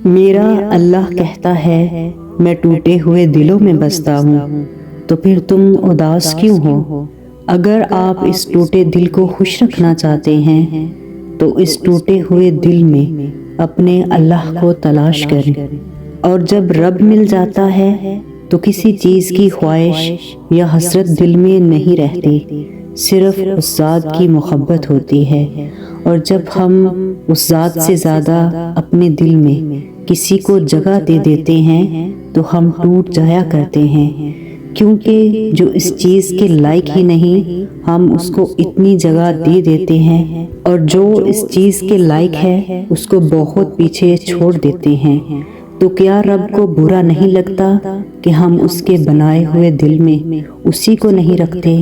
میرا اللہ کہتا ہے میں ٹوٹے ہوئے دلوں میں بستا ہوں، تو پھر تم اداس کیوں ہو؟ اگر آپ اس ٹوٹے دل کو خوش رکھنا چاہتے ہیں تو اس ٹوٹے ہوئے دل میں اپنے اللہ کو تلاش کریں، اور جب رب مل جاتا ہے تو کسی چیز کی خواہش یا حسرت دل میں نہیں رہتی، صرف اس ذات کی محبت ہوتی ہے۔ اور جب ہم اس ذات سے زیادہ اپنے دل میں کسی کو جگہ دے دیتے ہیں تو ہم ٹوٹ جایا کرتے ہیں، کیونکہ جو اس چیز کے لائق ہی نہیں ہم اس کو اتنی جگہ دے دیتے ہیں، اور جو اس چیز کے لائق ہے اس کو بہت پیچھے چھوڑ دیتے ہیں۔ تو کیا رب کو برا نہیں لگتا کہ ہم اس کے بنائے ہوئے دل میں اسی کو نہیں رکھتے؟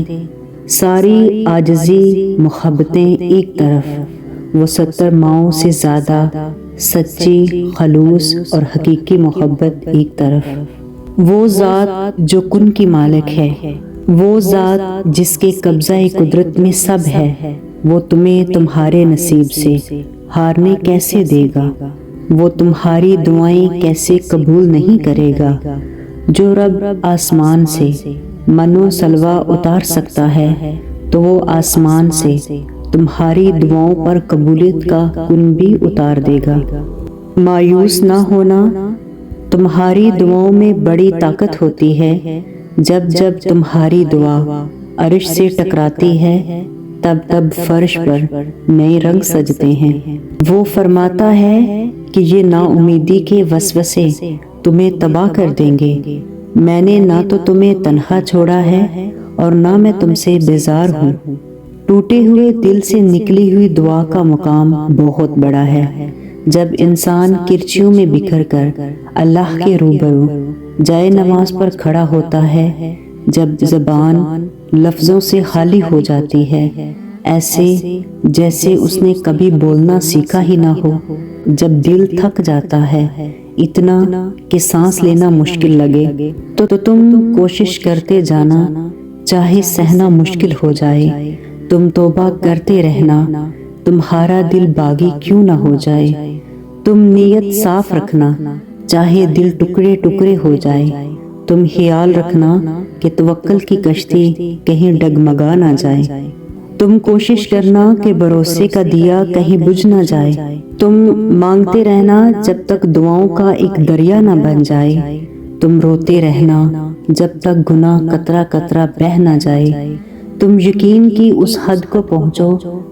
ساری عاجزی محبتیں ایک طرف، وہ 70 ماؤں سے زیادہ سچی، خلوص اور حقیقی محبت ایک طرف۔ وہ ذات جو کن کی مالک ہے، وہ ذات جس کے قبضہ قدرت میں سب ہے، وہ تمہیں تمہارے نصیب سے ہارنے کیسے دے گا؟ وہ تمہاری دعائیں کیسے قبول نہیں کرے گا؟ جو رب آسمان سے من و سلوہ اتار سکتا ہے تو وہ آسمان سے تمہاری دعاؤں پر قبولیت کا کن بھی اتار دے گا۔ مایوس نہ ہونا، تمہاری دعاؤں میں بڑی طاقت ہوتی ہے۔ جب جب تمہاری دعا عرش سے ٹکراتی ہے تب تب فرش پر نئے رنگ سجتے ہیں۔ وہ فرماتا ہے کہ یہ نا امیدی کے وسوسے تمہیں تباہ کر دیں گے۔ میں نے نہ تو تمہیں تنہا چھوڑا ہے اور نہ میں تم سے بیزار ہوں۔ ٹوٹے ہوئے دل سے نکلی ہوئی دعا کا مقام بہت بڑا ہے۔ جب انسان کرچیوں میں بکھر کر اللہ کے روبرو جائے نماز پر کھڑا ہوتا ہے، جب زبان لفظوں سے خالی ہو جاتی ہے، ایسے جیسے اس نے کبھی بولنا سیکھا ہی نہ ہو، جب دل تھک جاتا ہے اتنا کہ سانس لینا مشکل لگے، تو تم کوشش کرتے جانا، چاہے سہنا مشکل ہو جائے۔ تم توبہ کرتے رہنا، تمہارا دل باغی کیوں نہ ہو جائے۔ تم نیت صاف رکھنا، چاہے دل ٹکڑے ٹکڑے ہو جائے۔ تم خیال رکھنا کہ توکل کی کشتی کہیں ڈگمگا نہ جائے۔ تم کوشش کرنا کہ بھروسے کا دیا کہیں بجھ نہ جائے۔ تم مانگتے رہنا جب تک دعاؤں کا ایک دریا نہ بن جائے۔ تم روتے رہنا جب تک گناہ قطرہ قطرہ بہہ نہ جائے۔ تم یقین کی اس حد کو پہنچو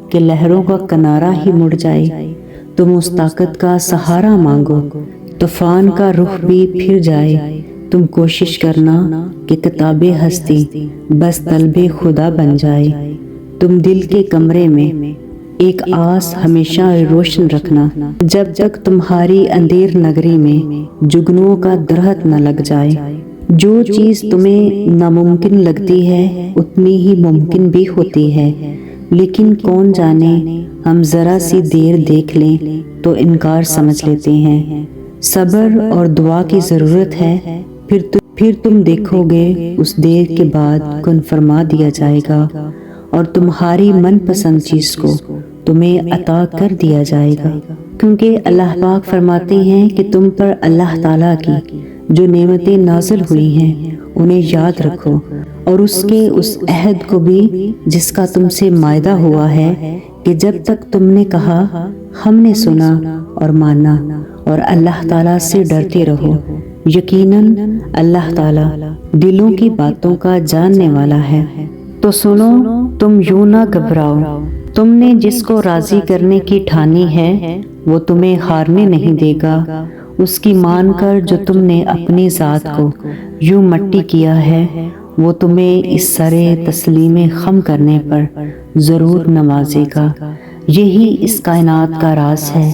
کہ لہروں کا کنارہ ہی مڑ جائے۔ تم اس طاقت کا سہارا مانگو طوفان کا رخ بھی پھر جائے۔ تم کوشش کرنا کہ کتاب ہستی بس طلب خدا بن جائے۔ تم دل کے کمرے میں ایک آس ہمیشہ روشن رکھنا جب تک تمہاری اندھیر نگری میں جگنوں کا درخت نہ لگ جائے۔ جو چیز تمہیں ناممکن لگتی ہے اتنی ہی ممکن بھی ہوتی ہے، لیکن کون جانے ہم ذرا سی دیر دیکھ لیں تو انکار سمجھ لیتے ہیں۔ صبر اور دعا کی ضرورت ہے، پھر تم دیکھو گے اس دیر کے بعد کن فرما دیا جائے گا اور تمہاری من پسند چیز کو تمہیں عطا کر دیا جائے گا، کیونکہ اللہ پاک فرماتے ہیں کہ تم پر اللہ تعالیٰ کی جو نعمتیں نازل ہوئی ہیں انہیں یاد رکھو، اور اس کے اس عہد کو بھی جس کا تم سے معاہدہ ہوا ہے کہ جب تک تم نے کہا ہم نے سنا اور مانا، اور اللہ تعالیٰ سے ڈرتے رہو، یقیناً اللہ تعالیٰ دلوں کی باتوں کا جاننے والا ہے۔ تو سنو، تم یوں نہ گھبراؤ، تم نے جس کو راضی کرنے کی ٹھانی ہے وہ تمہیں ہارنے نہیں دے گا۔ اس کی مان کر جو تم نے اپنی ذات کو یوں مٹی کیا ہے، وہ تمہیں اس سرے تسلیم خم کرنے پر ضرور نوازے گا۔ یہی اس کائنات کا راز ہے،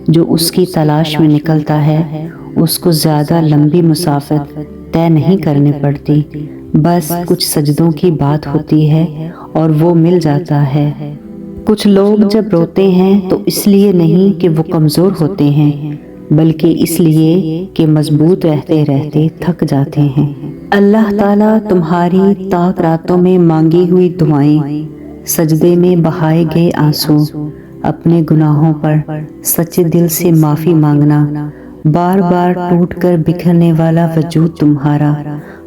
جو اس کی تلاش میں نکلتا ہے اس کو زیادہ لمبی مسافت طے نہیں کرنی پڑتی، بس کچھ سجدوں کی بات ہوتی ہے اور وہ مل جاتا ہے۔ کچھ لوگ جب روتے ہیں تو اس لیے نہیں کہ وہ کمزور ہوتے ہیں، بلکہ اس لیے کہ مضبوط رہتے رہتے تھک جاتے ہیں۔ اللہ تعالیٰ تمہاری تاک راتوں میں مانگی ہوئی دعائیں، سجدے میں بہائے گئے آنسو، اپنے گناہوں پر سچے دل سے معافی مانگنا، بار بار ٹوٹ کر بکھرنے والا وجود تمہارا،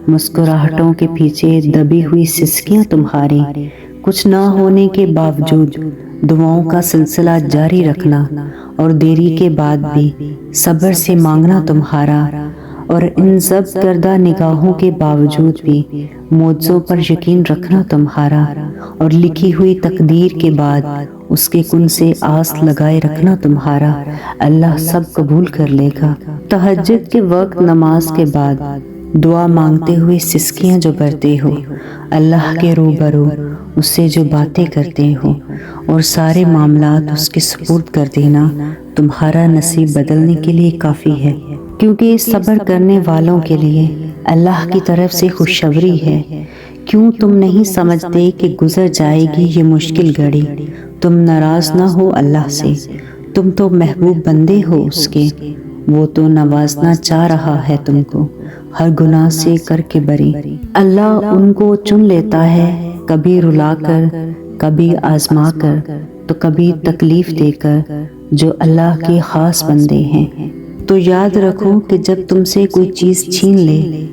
مسکراہٹوں کے پیچھے دبی ہوئی سسکیاں تمہاری، کچھ نہ ہونے کے باوجود دعاؤں کا سلسلہ جاری رکھنا، اور دیری کے بعد بھی صبر سے مانگنا تمہارا، اور ان ضبط کردہ نگاہوں کے باوجود بھی معجزوں پر یقین رکھنا تمہارا، اور لکھی ہوئی تقدیر کے بعد اس کے کن سے آس لگائے رکھنا تمہارا۔ اللہ سب قبول کر لے گا۔ تہجد کے وقت نماز کے بعد دعا مانگتے ہوئے سسکیاں جو بھرتے ہو، اللہ کے روبرو اس سے جو باتیں کرتے ہو اور سارے معاملات اس کے سپرد کر دینا، تمہارا نصیب بدلنے کے لیے کافی ہے، کیونکہ صبر کرنے والوں کے لیے اللہ کی طرف سے خوشخبری ہے۔ کیوں تم نہیں سمجھتے کہ گزر جائے گی یہ مشکل گھڑی؟ تم ناراض نہ ہو اللہ سے، تم تو محبوب بندے ہو اس کے، وہ تو نوازنا چاہ رہا ہے تم کو، ہر گناہ سے کر کے بری۔ اللہ ان کو چن لیتا ہے، کبھی رلا کر، کبھی آزما کر، تو کبھی تکلیف دے کر، جو اللہ کے خاص بندے ہیں۔ تو یاد رکھو کہ جب تم سے کوئی چیز چھین لے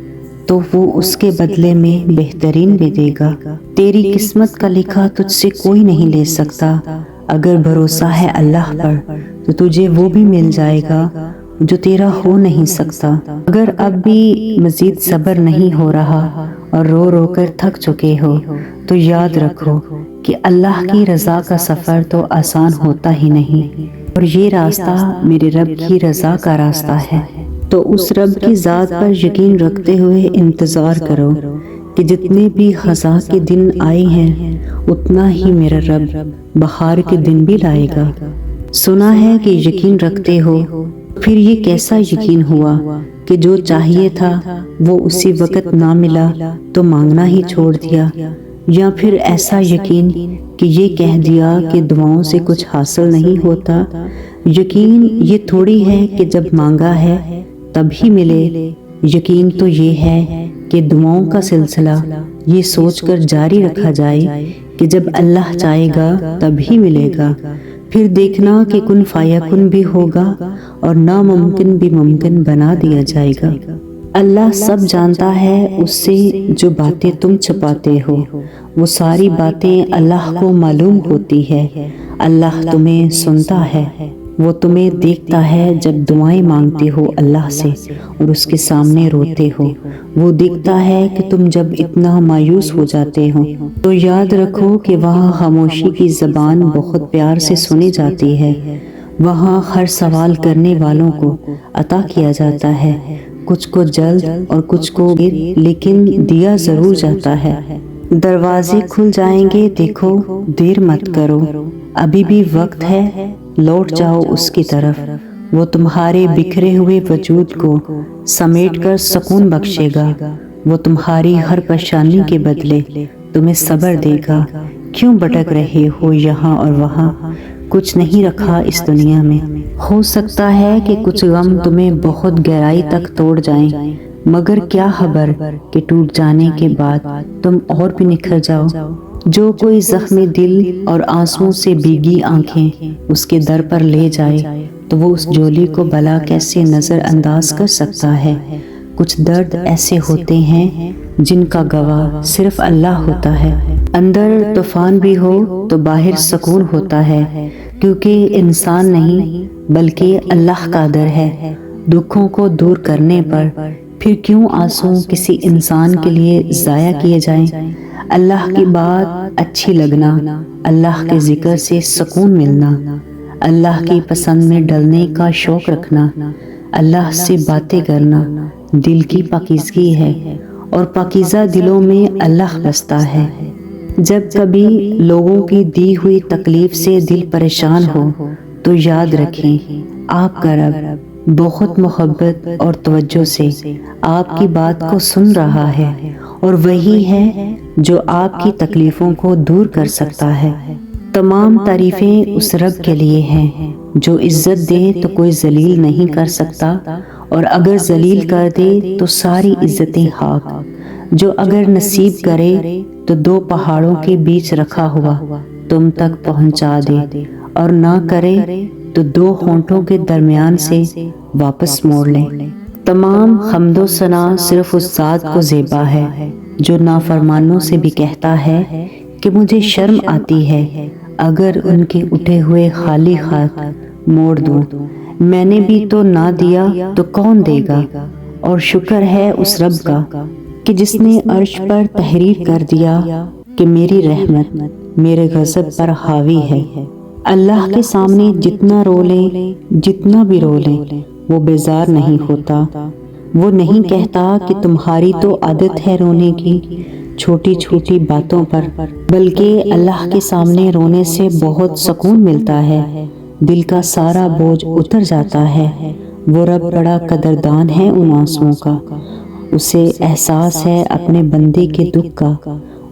تو وہ اس کے بدلے میں بہترین بھی دے گا۔ تیری قسمت کا لکھا تجھ سے کوئی نہیں لے سکتا۔ اگر بھروسہ ہے اللہ پر تو تجھے وہ بھی مل جائے گا جو تیرا ہو نہیں سکتا۔ اگر اب بھی مزید صبر نہیں ہو رہا اور رو رو کر تھک چکے ہو تو یاد رکھو کہ اللہ کی رضا کا سفر تو آسان ہوتا ہی نہیں، اور یہ راستہ میرے رب کی رضا کا راستہ ہے۔ تو اس رب کی ذات پر یقین رکھتے ہوئے انتظار کرو کہ جتنے بھی خزاں کے دن آئے ہیں اتنا ہی میرا رب بہار کے دن بھی لائے گا۔ سنا ہے کہ یقین رکھتے ہو، پھر یہ کیسا یقین ہوا کہ جو چاہیے تھا وہ اسی وقت نہ ملا تو مانگنا ہی چھوڑ دیا؟ یا پھر ایسا یقین کہ یہ کہہ دیا کہ دعاؤں سے کچھ حاصل نہیں ہوتا؟ یقین یہ تھوڑی ہے کہ جب مانگا ہے تب ہی ملے، یقین تو یہ ہے کہ دعاؤں کا سلسلہ یہ سوچ کر جاری رکھا جائے کہ جب اللہ چاہے گا تب ہی ملے گا، پھر دیکھنا کہ کن فیکن بھی ہوگا اور ناممکن بھی ممکن بنا دیا جائے گا۔ اللہ سب جانتا ہے، اس سے جو باتیں تم چھپاتے ہو وہ ساری باتیں اللہ کو معلوم ہوتی ہے۔ اللہ تمہیں سنتا ہے، وہ تمہیں دیکھتا ہے جب دعائیں مانگتے ہو اللہ سے اور اس کے سامنے روتے ہو، وہ دیکھتا ہے کہ تم جب اتنا مایوس ہو جاتے ہو تو یاد رکھو کہ وہاں خاموشی کی زبان بہت پیار سے سنی جاتی ہے، وہاں ہر سوال کرنے والوں کو عطا کیا جاتا ہے، کچھ کو جلد اور کچھ کو دیر، لیکن دیا ضرور جاتا ہے۔ دروازے کھل جائیں گے، دیکھو دیر مت کرو، ابھی بھی وقت ہے، لوٹ جاؤ اس کی طرف، وہ تمہارے بکھرے ہوئے وجود کو سمیٹ کر سکون بخشے گا، وہ تمہاری ہر پریشانی کے بدلے تمہیں صبر دے گا۔ کیوں بھٹک رہے ہو یہاں اور وہاں؟ کچھ نہیں رکھا اس دنیا میں، ہو سکتا ہے کہ کچھ غم تمہیں بہت گہرائی تک توڑ جائیں، مگر کیا خبر کہ ٹوٹ جانے کے بعد تم اور بھی نکھر جاؤ۔ جو کوئی زخمی دل اور آنسوؤں سے بھیگی آنکھیں اس کے در پر لے جائے تو وہ اس جولی کو بھلا کیسے نظر انداز کر سکتا ہے؟ کچھ درد ایسے ہوتے ہیں جن کا گواہ صرف اللہ ہوتا ہے۔ اندر طوفان بھی ہو تو باہر سکون ہوتا ہے، کیونکہ انسان نہیں بلکہ اللہ قادر ہے دکھوں کو دور کرنے پر۔ پھر کیوں آنسو کسی انسان کے لیے ضائع کیے جائیں؟ اللہ کی بات اچھی لگنا، اللہ کے ذکر سے سکون ملنا، اللہ کی پسند میں ڈلنے کا شوق رکھنا، اللہ سے باتیں کرنا دل کی پاکیزگی ہے، اور پاکیزہ دلوں میں اللہ بستا ہے۔ جب کبھی لوگوں کی دی ہوئی تکلیف سے دل پریشان ہو تو یاد رکھیں آپ کا رب بہت محبت اور توجہ سے آپ کی بات کو سن رہا ہے، اور وہی ہے جو آپ کی تکلیفوں کو دور کر سکتا ہے۔ تمام تعریفیں اس رب کے لیے ہیں جو عزت دے تو کوئی ذلیل نہیں کر سکتا، اور اگر ذلیل کر دے تو ساری عزتیں خاک، جو اگر نصیب کرے تو دو پہاڑوں کے بیچ رکھا ہوا تم تک پہنچا دے، اور نہ کرے تو دو ہونٹوں کے درمیان سے واپس موڑ لیں۔ تمام حمد و ثنا صرف اس ذات کو زیبا ہے جو نافرمانوں سے بھی کہتا ہے کہ مجھے شرم آتی ہے اگر ان کے اٹھے ہوئے خالی ہاتھ موڑ دوں، میں نے بھی تو نہ دیا تو کون دے گا۔ اور شکر ہے اس رب کا کہ جس نے عرش پر تحریر کر دیا کہ میری رحمت میرے غضب پر حاوی ہے۔ اللہ کے سامنے جتنا رو لیں، جتنا بھی رو لیں، وہ بیزار نہیں ہوتا۔ وہ نہیں کہتا کہ تمہاری تو عادت ہے رونے کی چھوٹی چھوٹی باتوں پر، بلکہ اللہ کے سامنے رونے سے بہت سکون ملتا ہے، دل کا سارا بوجھ اتر جاتا ہے۔ وہ رب بڑا قدردان ہے ان آنسوؤں کا، اسے احساس ہے اپنے بندے کے دکھ کا،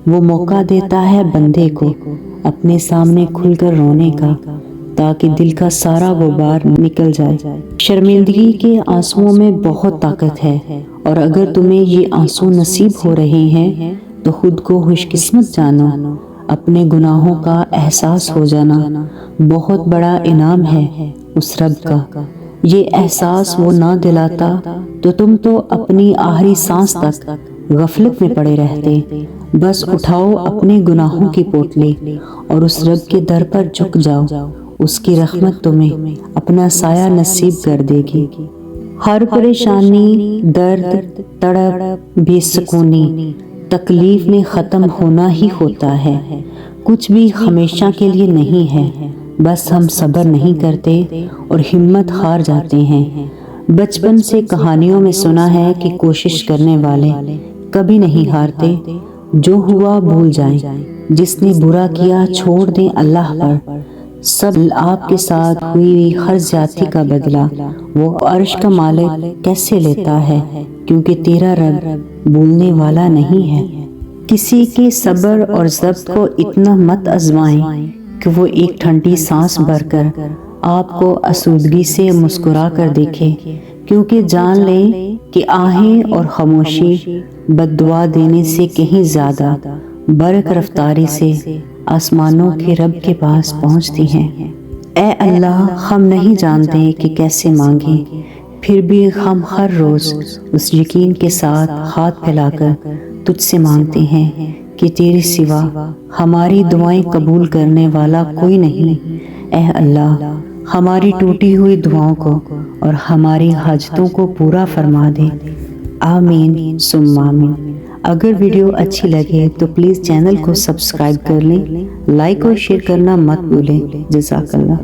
وہ موقع دیتا ہے بندے کو اپنے سامنے کھل کر رونے کا تاکہ دل کا سارا غبار نکل جائے۔ شرمندگی کے آنسوؤں میں بہت طاقت ہے، اور اگر تمہیں یہ آنسو نصیب ہو رہے ہیں تو خود کو خوش قسمت جانو۔ اپنے گناہوں کا احساس ہو جانا بہت بڑا انعام ہے اس رب کا۔ یہ احساس وہ نہ دلاتا تو تم تو اپنی آخری سانس تک غفلت میں پڑے رہتے۔ بس اٹھاؤ اپنے گناہوں کی پوٹلی اور اس رب کے در پر جھک جاؤ، اس کی رحمت تمہیں اپنا سایہ نصیب کر دے گی۔ ہر پریشانی، درد، تڑپ، بے سکونی، تکلیف میں ختم ہونا ہی ہوتا ہے، کچھ بھی ہمیشہ کے لیے نہیں ہے۔ بس ہم صبر نہیں کرتے اور ہمت ہار جاتے ہیں۔ بچپن سے کہانیوں میں سنا ہے کہ کوشش کرنے والے کبھی نہیں ہارتے۔ جو ہوا بھول جائیں، جس نے برا کیا چھوڑ دیں اللہ پر۔ سب آپ کے ساتھ ہوئی ہر زیادتی کا بدلہ وہ عرش کا مالک کیسے لیتا ہے، کیونکہ تیرا رب بھولنے والا نہیں ہے۔ کسی کے صبر اور ضبط کو اتنا مت آزمائیں کہ وہ ایک ٹھنڈی سانس بھر کر آپ کو آسودگی سے مسکرا کر دیکھے، کیونکہ جان لیں کہ آہیں اور خاموشی بد دعا دینے سے کہیں زیادہ برق رفتاری سے آسمانوں کے رب کے پاس پہنچتی ہیں۔ اے اللہ، ہم نہیں جانتے کہ کیسے مانگیں، پھر بھی ہم ہر روز اس یقین کے ساتھ ہاتھ پھیلا کر تجھ سے مانگتے ہیں کہ تیرے سوا ہماری دعائیں قبول کرنے والا کوئی نہیں۔ اے اللہ، ہماری ٹوٹی ہوئی دعاؤں کو اور ہماری حاجتوں کو پورا فرما دے۔ آمین ثم آمین۔ اگر ویڈیو اچھی لگے تو پلیز چینل کو سبسکرائب کر لیں، لائک اور شیئر کرنا مت بھولیں۔ جزاک اللہ۔